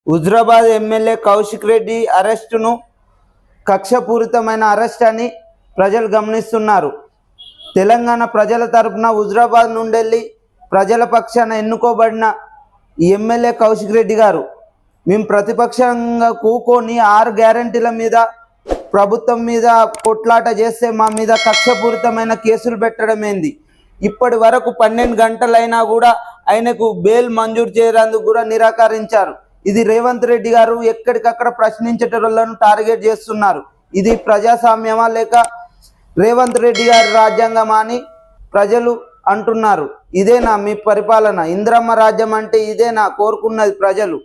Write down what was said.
Huzurabad MLA Kaushik Reddy అరెస్టును కక్షపూరితమైన arrest అని ప్రజలు గమనిస్తున్నారు. తెలంగాణ ప్రజల తరపున హుజురాబాద్ నుండి ప్రజల పక్షాన ఎన్నుకోబడిన ఎమ్మెల్యే కౌశిక్ రెడ్డి గారు మేము ప్రతిపక్షంగా కూకొని 6 గ్యారెంటీల మీద ప్రభుత్వం మీద కొట్లాట చేస్తే మా మీద కక్షపూరితమైన కేసులు పెట్టడం ఏంది? ఇప్పటి వరకు 12 గంటలైనా కూడా ఆయనకు బెయిల్ మంజూరు చేయడానికి కూడా నిరాకరించారు. ఇది రేవంత్ రెడ్డి గారు ఎక్కడికక్కడ ప్రశ్నించేటోళ్లను టార్గెట్ చేస్తున్నారు. ఇది ప్రజాస్వామ్యమా లేక రేవంత్ రెడ్డి గారి రాజ్యాంగమా అని ప్రజలు అంటున్నారు. ఇదేనా మీ పరిపాలన? ఇంద్రమ్మ రాజ్యం అంటే ఇదేనా కోరుకున్నది ప్రజలు?